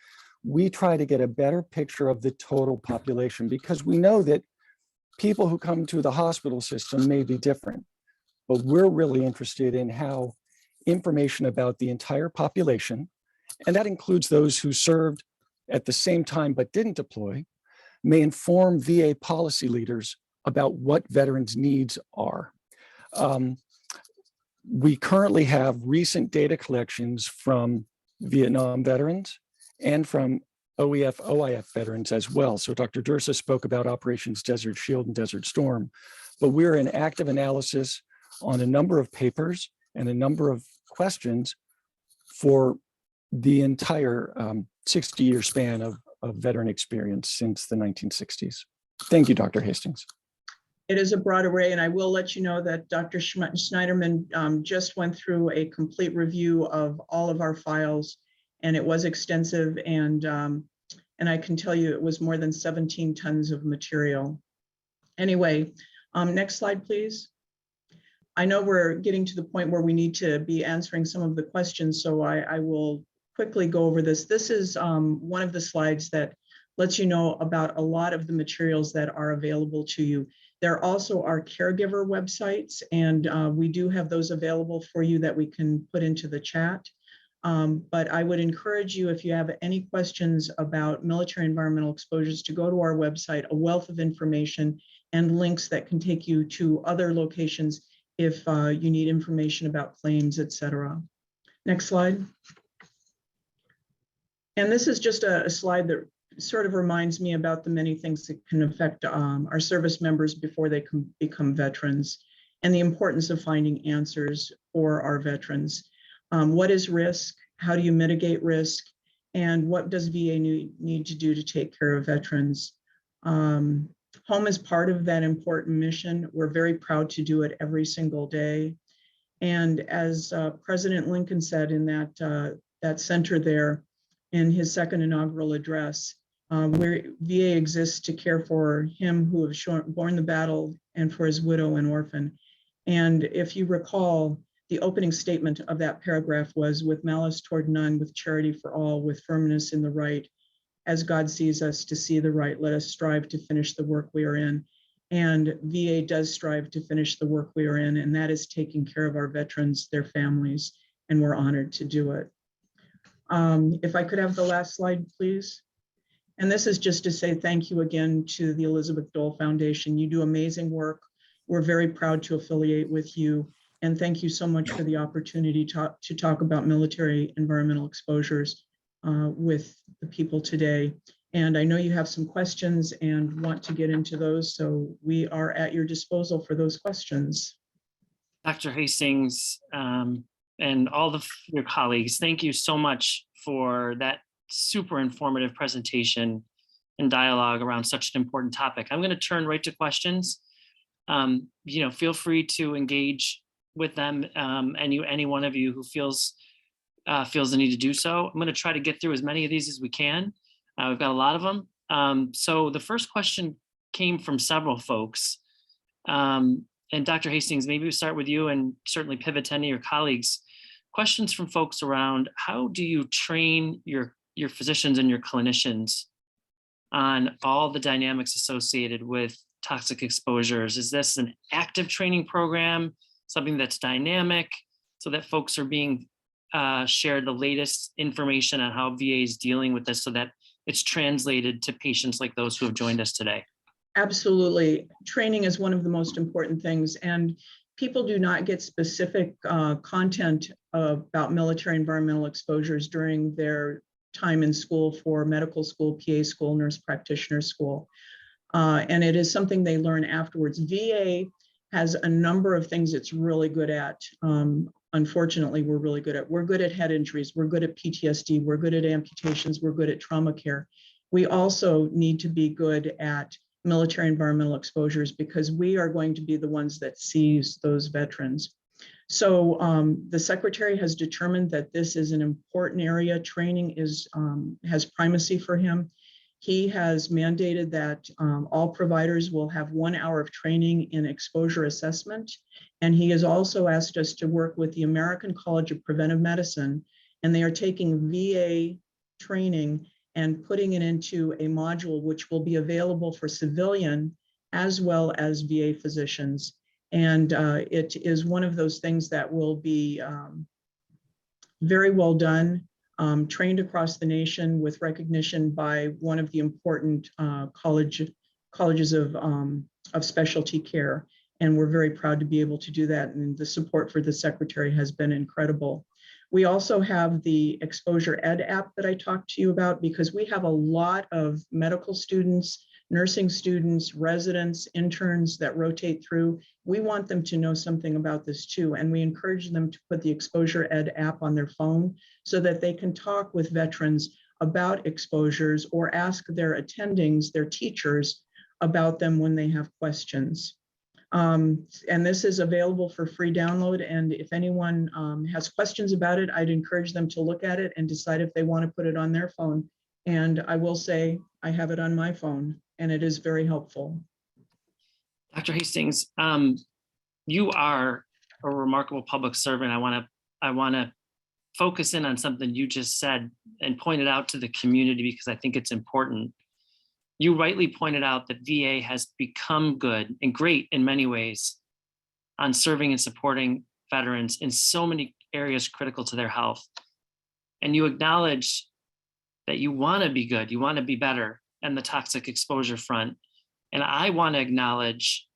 [SPEAKER 3] we try to get a better picture of the total population, because we know that people who come to the hospital system may be different, but we're really interested in how information about the entire population, and that includes those who served at the same time but didn't deploy, may inform VA policy leaders about what veterans' needs are. We currently have recent data collections from Vietnam veterans and from OEF, OIF veterans as well. So Dr. Dursa spoke about Operations Desert Shield and Desert Storm, but we're in active analysis on a number of papers and a number of questions for the entire 60-year span of veteran experience since the 1960s. Thank you, Dr. Hastings.
[SPEAKER 2] it is a broad array, and I will let you know that Dr. Schneiderman just went through a complete review of all of our files, and it was extensive, and I can tell you it was more than 17 tons of material. Anyway, next slide, please. I know we're getting to the point where we need to be answering some of the questions, so I will quickly go over this. This is one of the slides that lets you know about a lot of the materials that are available to you. There also are caregiver websites, and we do have those available for you that we can put into the chat. But I would encourage you, if you have any questions about military environmental exposures, to go to our website, a wealth of information and links that can take you to other locations if you need information about claims, etc. Next slide. And this is just a slide that sort of reminds me about the many things that can affect our service members before they can become veterans, and the importance of finding answers for our veterans. What is risk? How do you mitigate risk? And what does VA need to do to take care of veterans? Home is part of that important mission. We're very proud to do it every single day. And as President Lincoln said in that center there in his second inaugural address, where VA exists to care for him who have borne the battle and for his widow and orphan. And if you recall, the opening statement of that paragraph was, with malice toward none, with charity for all, with firmness in the right, as God sees us to see the right, let us strive to finish the work we are in. And VA does strive to finish the work we are in, and that is taking care of our veterans, their families, and we're honored to do it. If I could have the last slide, please. And this is just to say thank you again to the Elizabeth Dole Foundation. You do amazing work. We're very proud to affiliate with you. And thank you so much for the opportunity to talk about military environmental exposures with the people today. And I know you have some questions and want to get into those, so we are at your disposal for those questions.
[SPEAKER 1] Dr. Hastings and all of your colleagues, thank you so much for that super informative presentation and dialogue around such an important topic. I'm going to turn right to questions. Feel free to engage with them, any one of you who feels the need to do so. I'm going to try to get through as many of these as we can. We've got a lot of them. So the first question came from several folks. And Dr. Hastings, maybe we start with you and certainly pivot to any of your colleagues. Questions from folks around, how do you train your physicians and your clinicians on all the dynamics associated with toxic exposures? Is this an active training program, something that's dynamic, so that folks are being shared the latest information on how VA is dealing with this so that it's translated to patients like those who have joined us today?
[SPEAKER 2] Absolutely. Training is one of the most important things, and people do not get specific content about military environmental exposures during their time in school for medical school, PA school, nurse practitioner school. And it is something they learn afterwards. VA has a number of things it's really good at. Unfortunately, we're really good at. We're good at head injuries. We're good at PTSD. We're good at amputations. We're good at trauma care. We also need to be good at military environmental exposures because we are going to be the ones that sees those veterans. So the secretary has determined that this is an important area. Training has primacy for him. He has mandated that all providers will have 1 hour of training in exposure assessment. And he has also asked us to work with the American College of Preventive Medicine, and they are taking VA training and putting it into a module which will be available for civilian as well as VA physicians. And it is one of those things that will be very well done. Trained across the nation with recognition by one of the important colleges of specialty care. And we're very proud to be able to do that. And the support for the secretary has been incredible. We also have the Exposure Ed app that I talked to you about because we have a lot of medical students, nursing students, residents, interns that rotate through. We want them to know something about this too. And we encourage them to put the Exposure Ed app on their phone so that they can talk with veterans about exposures or ask their attendings, their teachers, about them when they have questions. And this is available for free download. And if anyone has questions about it, I'd encourage them to look at it and decide if they want to put it on their phone. And I will say I have it on my phone and it is very helpful.
[SPEAKER 1] Dr. Hastings, you are a remarkable public servant. I want to focus in on something you just said and point it out to the community because I think it's important. You rightly pointed out that VA has become good and great in many ways on serving and supporting veterans in so many areas critical to their health. And you acknowledge that you want to be good, you want to be better in the toxic exposure front. And I want to acknowledge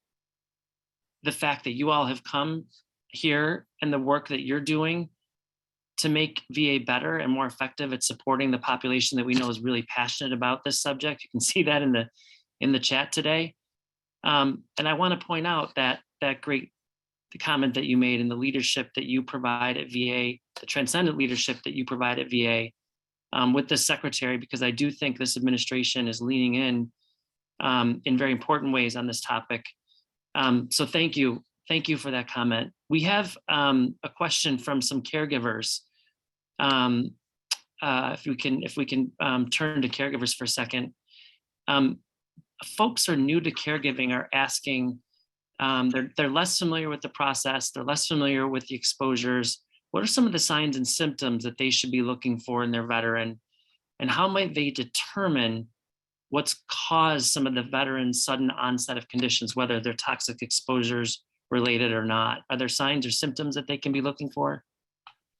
[SPEAKER 1] the fact that you all have come here and the work that you're doing to make VA better and more effective at supporting the population that we know is really passionate about this subject. You can see that in the chat today. And I want to point out that the comment that you made and the leadership that you provide at VA, the transcendent leadership that you provide at VA with the secretary, because I do think this administration is leaning in very important ways on this topic. So thank you. Thank you for that comment. We have a question from some caregivers. If we can turn to caregivers for a second. Folks are new to caregiving are asking, they're less familiar with the process, they're less familiar with the exposures. What are some of the signs and symptoms that they should be looking for in their veteran? And how might they determine what's caused some of the veterans' sudden onset of conditions, whether they're toxic exposures related or not? Are there signs or symptoms that they can be looking for?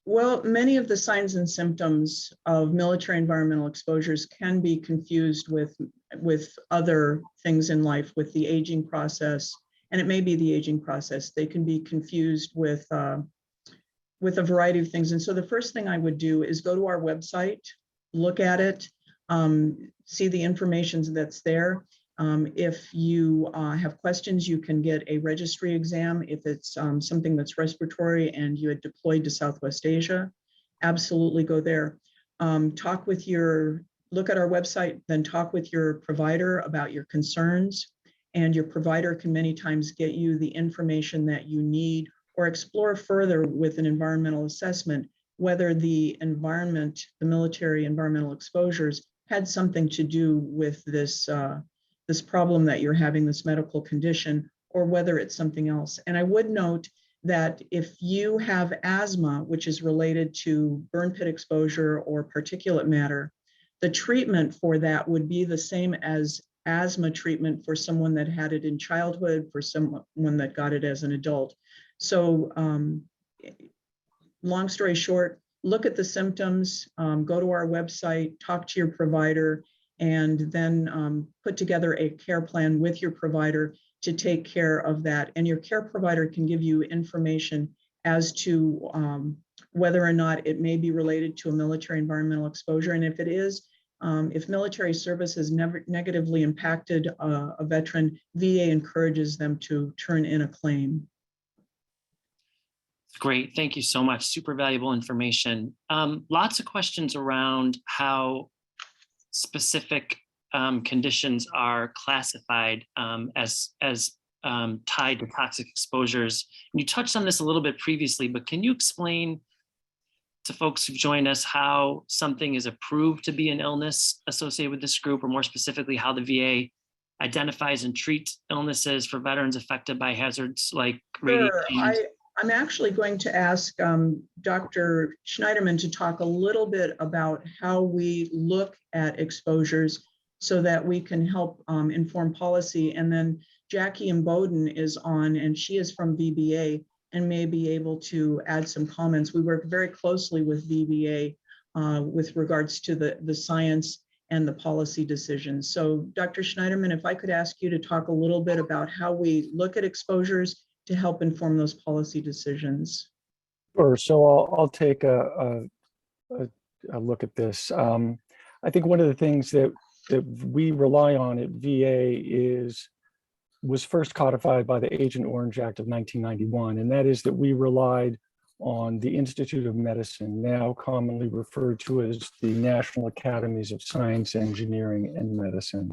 [SPEAKER 2] Well, many of the signs and symptoms of military environmental exposures can be confused with other things in life, with the aging process, and it may be the aging process. They can be confused with a variety of things. And so the first thing I would do is go to our website, look at it, see the information that's there. If you have questions, you can get a registry exam. If it's something that's respiratory and you had deployed to Southwest Asia, absolutely go there. Look at our website, then talk with your provider about your concerns. And your provider can many times get you the information that you need or explore further with an environmental assessment, whether the environment, the military environmental exposures had something to do with this problem that you're having, this medical condition, or whether it's something else. And I would note that if you have asthma, which is related to burn pit exposure or particulate matter, the treatment for that would be the same as asthma treatment for someone that had it in childhood, for someone that got it as an adult. So long story short, look at the symptoms, go to our website, talk to your provider, and then put together a care plan with your provider to take care of that. And your care provider can give you information as to whether or not it may be related to a military environmental exposure. And if it is, if military service has never negatively impacted a veteran, VA encourages them to turn in a claim.
[SPEAKER 1] Great, thank you so much. Super valuable information. Lots of questions around how specific conditions are classified as tied to toxic exposures. And you touched on this a little bit previously, but can you explain to folks who've joined us how something is approved to be an illness associated with this group, or more specifically, how the VA identifies and treats illnesses for veterans affected by hazards like radiation?
[SPEAKER 2] Sure. I'm actually going to ask Dr. Schneiderman to talk a little bit about how we look at exposures so that we can help inform policy. And then Jackie Bowden is on, and she is from VBA and may be able to add some comments. We work very closely with VBA with regards to the science and the policy decisions. So Dr. Schneiderman, if I could ask you to talk a little bit about how we look at exposures to help inform those policy decisions.
[SPEAKER 3] Sure. So I'll take a look at this. I think one of the things that we rely on at VA was first codified by the Agent Orange Act of 1991, and that is that we relied on the Institute of Medicine, now commonly referred to as the National Academies of Science, Engineering, and Medicine.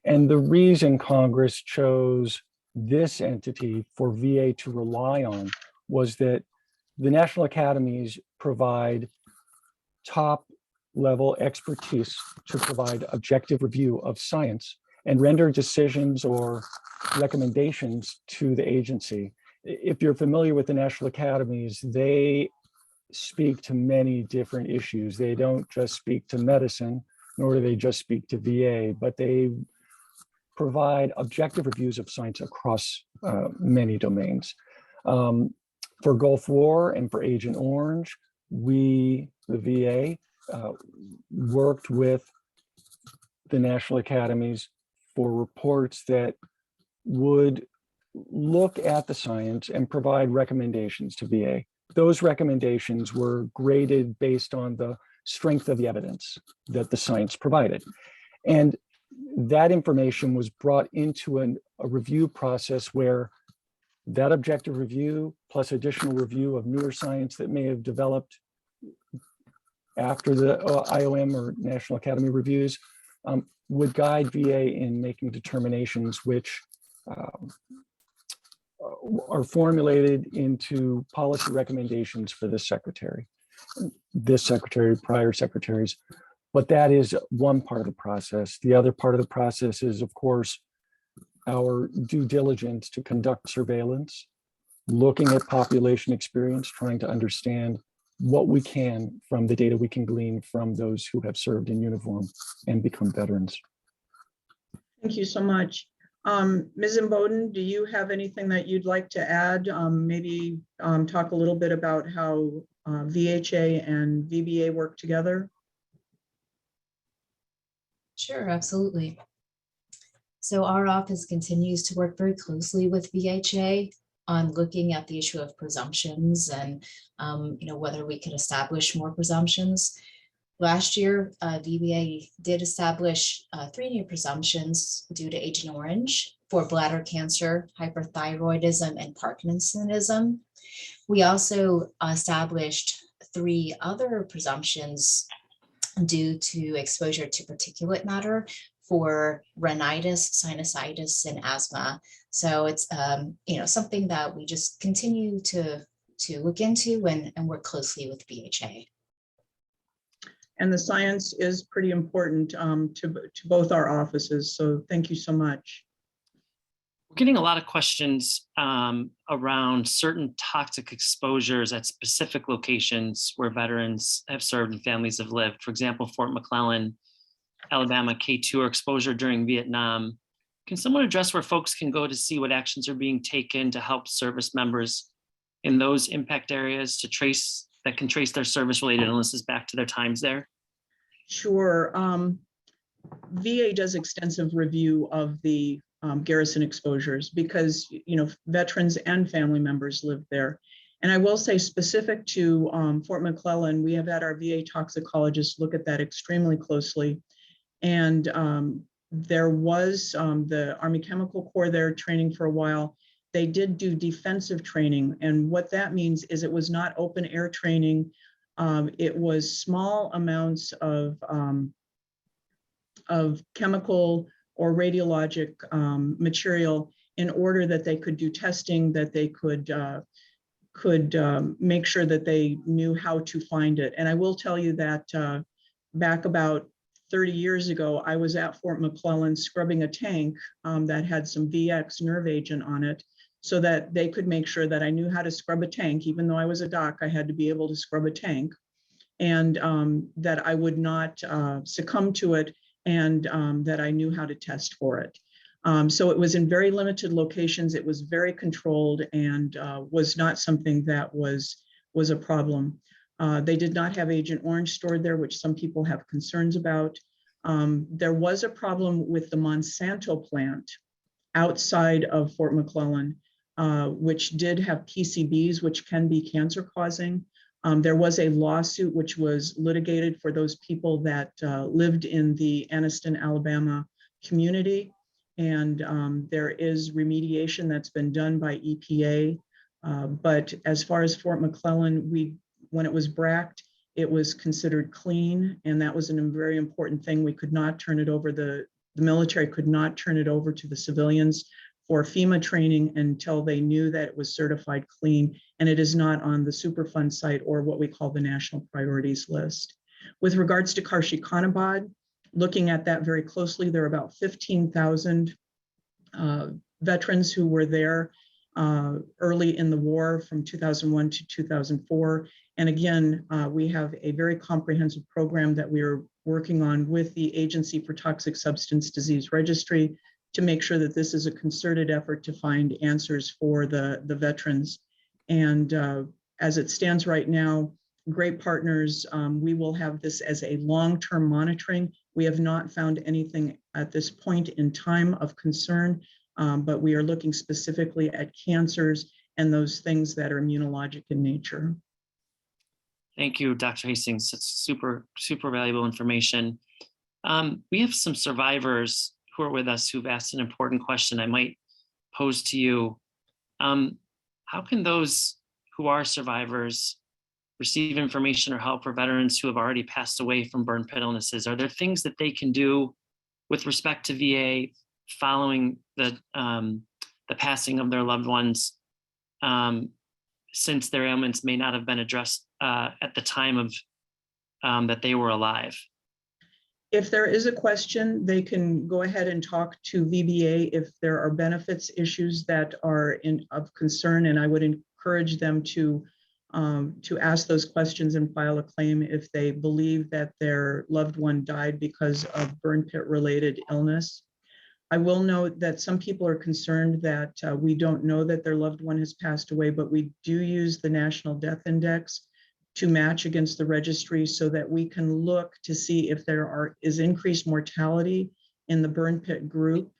[SPEAKER 3] And the reason Congress chose this entity for VA to rely on was that the National Academies provide top level expertise to provide objective review of science and render decisions or recommendations to the agency. If you're familiar with the National Academies, they speak to many different issues. They don't just speak to medicine, nor do they just speak to VA, but they provide objective reviews of science across many domains. For Gulf War and for Agent Orange, we, the VA, worked with the National Academies for reports that would look at the science and provide recommendations to VA. Those recommendations were graded based on the strength of the evidence that the science provided. And that information was brought into a review process where that objective review plus additional review of newer science that may have developed after the IOM or National Academy reviews would guide VA in making determinations which are formulated into policy recommendations for this secretary, prior secretaries. But that is one part of the process. The other part of the process is, of course, our due diligence to conduct surveillance, looking at population experience, trying to understand what we can from the data we can glean from those who have served in uniform and become veterans.
[SPEAKER 2] Thank you so much. Ms. Bowden, do you have anything that you'd like to add? Maybe talk a little bit about how VHA and VBA work together?
[SPEAKER 5] Sure, absolutely. So our office continues to work very closely with VHA on looking at the issue of presumptions and whether we could establish more presumptions. Last year, VBA did establish 3 new presumptions due to Agent Orange for bladder cancer, hyperthyroidism, and Parkinsonism. We also established 3 other presumptions due to exposure to particulate matter for rhinitis, sinusitis, and asthma. So it's something that we just continue to look into and work closely with VHA.
[SPEAKER 2] And the science is pretty important to both our offices. So thank you so much.
[SPEAKER 1] We're getting a lot of questions around certain toxic exposures at specific locations where veterans have served and families have lived. For example, Fort McClellan, Alabama, K2, or exposure during Vietnam. Can someone address where folks can go to see what actions are being taken to help service members in those impact areas that can trace their service-related illnesses back to their times there?
[SPEAKER 2] Sure. VA does extensive review of the garrison exposures because veterans and family members live there. And I will say, specific to Fort McClellan, we have had our VA toxicologist look at that extremely closely. And there was the Army Chemical Corps there training for a while. They did do defensive training. And what that means is it was not open air training. It was small amounts of chemical or radiologic material in order that they could do testing, that they could make sure that they knew how to find it. And I will tell you that back about 30 years ago, I was at Fort McClellan scrubbing a tank that had some VX nerve agent on it, so that they could make sure that I knew how to scrub a tank. Even though I was a doc, I had to be able to scrub a tank, and that I would not succumb to it, and that I knew how to test for it. So it was in very limited locations. It was very controlled, and was not something that was a problem. They did not have Agent Orange stored there, which some people have concerns about. There was a problem with the Monsanto plant outside of Fort McClellan, which did have PCBs, which can be cancer causing. There was a lawsuit which was litigated for those people that lived in the Anniston, Alabama community. And there is remediation that's been done by EPA. But as far as Fort McClellan, when it was bracked, it was considered clean. And that was a very important thing. We could not turn it over, the military could not turn it over to the civilians for FEMA training until they knew that it was certified clean. And it is not on the Superfund site or what we call the national priorities list. With regards to Karshi-Khanabad, looking at that very closely, there are about 15,000 veterans who were there early in the war from 2001 to 2004. And again, we have a very comprehensive program that we are working on with the Agency for Toxic Substance Disease Registry to make sure that this is a concerted effort to find answers for the veterans. And as it stands right now, great partners. We will have this as a long-term monitoring. We have not found anything at this point in time of concern, but we are looking specifically at cancers and those things that are immunologic in nature.
[SPEAKER 1] Thank you, Dr. Hastings. That's super, super valuable information. We have some survivors who are with us who've asked an important question I might pose to you. How can those who are survivors receive information or help for veterans who have already passed away from burn pit illnesses? Are there things that they can do with respect to VA following the passing of their loved ones, since their ailments may not have been addressed at the time of that they were alive?
[SPEAKER 2] If there is a question, they can go ahead and talk to VBA if there are benefits issues that are of concern, and I would encourage them to ask those questions and file a claim if they believe that their loved one died because of burn pit related illness. I will note that some people are concerned that we don't know that their loved one has passed away, but we do use the National Death Index to match against the registry so that we can look to see if there is increased mortality in the burn pit group.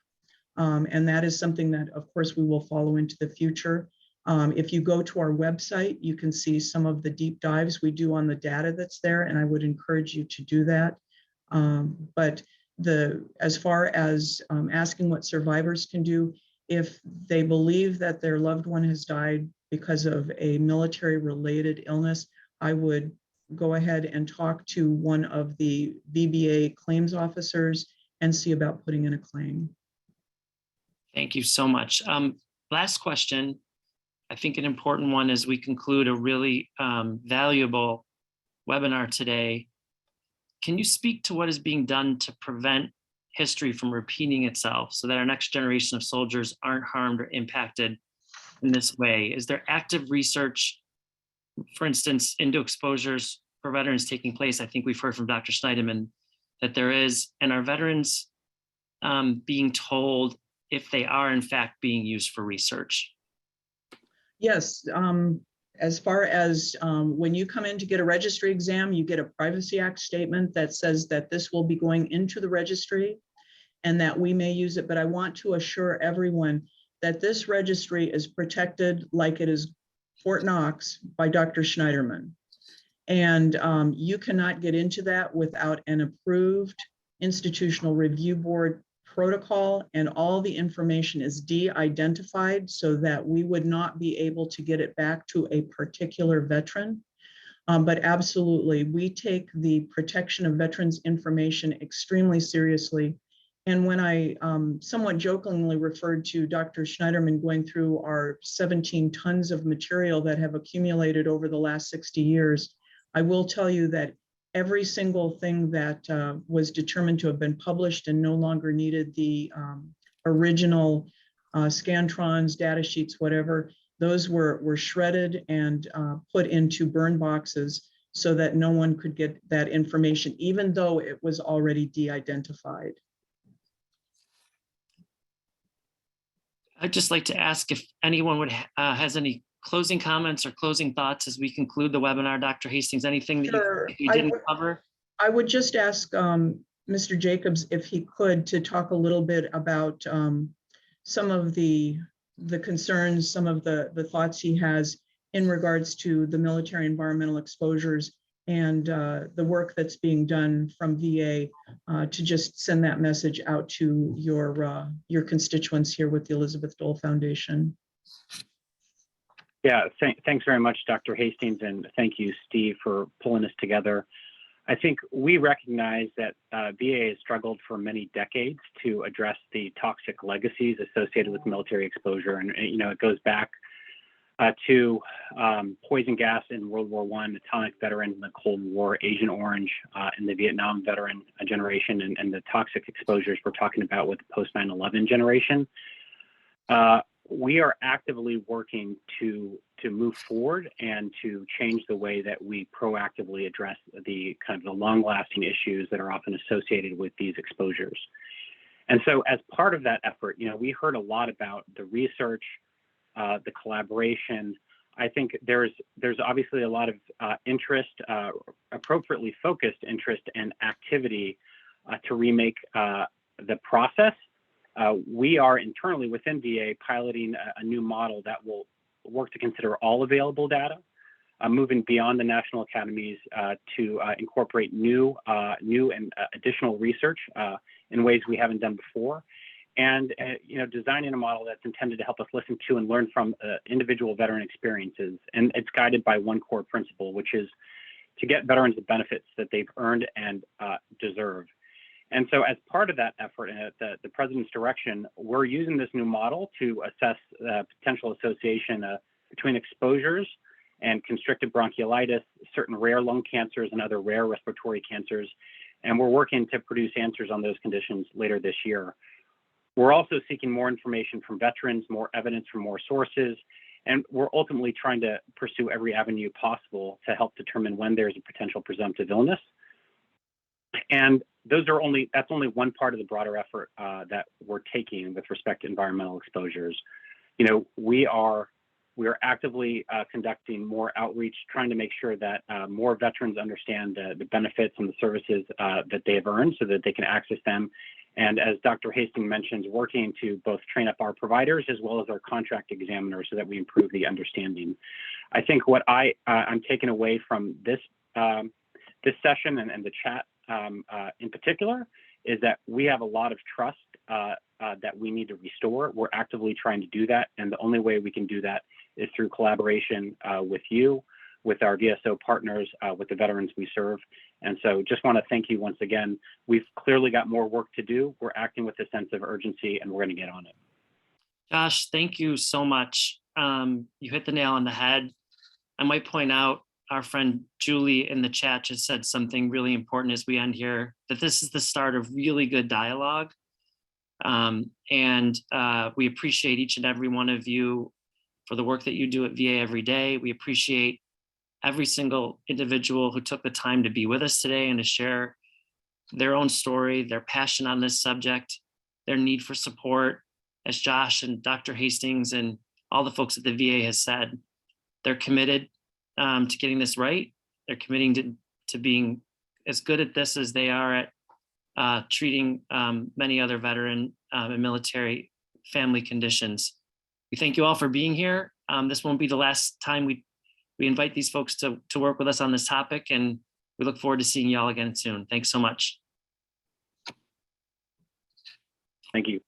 [SPEAKER 2] And that is something that, of course, we will follow into the future. If you go to our website, you can see some of the deep dives we do on the data that's there, and I would encourage you to do that. But as far as asking what survivors can do, if they believe that their loved one has died because of a military-related illness, I would go ahead and talk to one of the VBA claims officers and see about putting in a claim.
[SPEAKER 1] Thank you so much. Last question. I think an important one as we conclude a really valuable webinar today. Can you speak to what is being done to prevent history from repeating itself so that our next generation of soldiers aren't harmed or impacted in this way? Is there active research, for instance, into exposures for veterans taking place? I think we've heard from Dr. Schneiderman that there is, and are veterans being told if they are in fact being used for research?
[SPEAKER 2] Yes, as far as when you come in to get a registry exam, you get a Privacy Act statement that says that this will be going into the registry and that we may use it. But I want to assure everyone that this registry is protected like it is Fort Knox by Dr. Schneiderman. And you cannot get into that without an approved institutional review board protocol, and all the information is de-identified so that we would not be able to get it back to a particular veteran. But absolutely, we take the protection of veterans' information extremely seriously. And when I somewhat jokingly referred to Dr. Schneiderman going through our 17 tons of material that have accumulated over the last 60 years, I will tell you that every single thing that was determined to have been published and no longer needed the original scantrons, data sheets, whatever, those were shredded and put into burn boxes so that no one could get that information, even though it was already de-identified.
[SPEAKER 1] I'd just like to ask if anyone would has any closing comments or closing thoughts as we conclude the webinar. Dr. Hastings, anything that
[SPEAKER 2] Sure.
[SPEAKER 1] you didn't cover?
[SPEAKER 2] I would just ask Mr. Jacobs if he could to talk a little bit about some of the concerns, some of the thoughts he has in regards to the military environmental exposures and the work that's being done from VA to just send that message out to your constituents here with the Elizabeth Dole Foundation.
[SPEAKER 6] Yeah, thanks very much, Dr. Hastings, and thank you, Steve, for pulling this together. I think we recognize that VA has struggled for many decades to address the toxic legacies associated with military exposure, and it goes back to poison gas in World War I, atomic veterans in the Cold War, Agent Orange in the Vietnam veteran generation, and the toxic exposures we're talking about with the post 9/11 generation. We are actively working to move forward and to change the way that we proactively address the kind of the long-lasting issues that are often associated with these exposures. And so as part of that effort, we heard a lot about the research, the collaboration. I think there's obviously a lot of interest, appropriately focused interest and activity to remake the process. We are internally within VA piloting a new model that will work to consider all available data, moving beyond the national academies to incorporate new and additional research in ways we haven't done before, and designing a model that's intended to help us listen to and learn from individual veteran experiences. And it's guided by one core principle, which is to get veterans the benefits that they've earned and deserve. And so as part of that effort and at the President's direction, we're using this new model to assess the potential association between exposures and constrictive bronchiolitis, certain rare lung cancers and other rare respiratory cancers. And we're working to produce answers on those conditions later this year. We're also seeking more information from veterans, more evidence from more sources, and we're ultimately trying to pursue every avenue possible to help determine when there's a potential presumptive illness. And that's only one part of the broader effort that we're taking with respect to environmental exposures. We are actively conducting more outreach, trying to make sure that more veterans understand the benefits and the services that they have earned so that they can access them. And as Dr. Hastings mentioned, working to both train up our providers as well as our contract examiners so that we improve the understanding. I think what I'm taking away from this session and the chat in particular is that we have a lot of trust that we need to restore. We're actively trying to do that, and the only way we can do that is through collaboration with you, with our VSO partners, with the veterans we serve. And so just want to thank you once again. We've clearly got more work to do. We're acting with a sense of urgency, and we're going to get on it.
[SPEAKER 1] Josh, thank you so much. You hit the nail on the head. I might point out our friend Julie in the chat just said something really important as we end here, that this is the start of really good dialogue. And we appreciate each and every one of you for the work that you do at VA every day. We appreciate every single individual who took the time to be with us today and to share their own story, their passion on this subject, their need for support. As Josh and Dr. Hastings and all the folks at the VA has said, they're committed to getting this right. They're committing to being as good at this as they are at treating many other veteran and military family conditions. We thank you all for being here. this won't be the last time we invite these folks to work with us on this topic, and we look forward to seeing you all again soon. Thanks so much.
[SPEAKER 6] Thank you.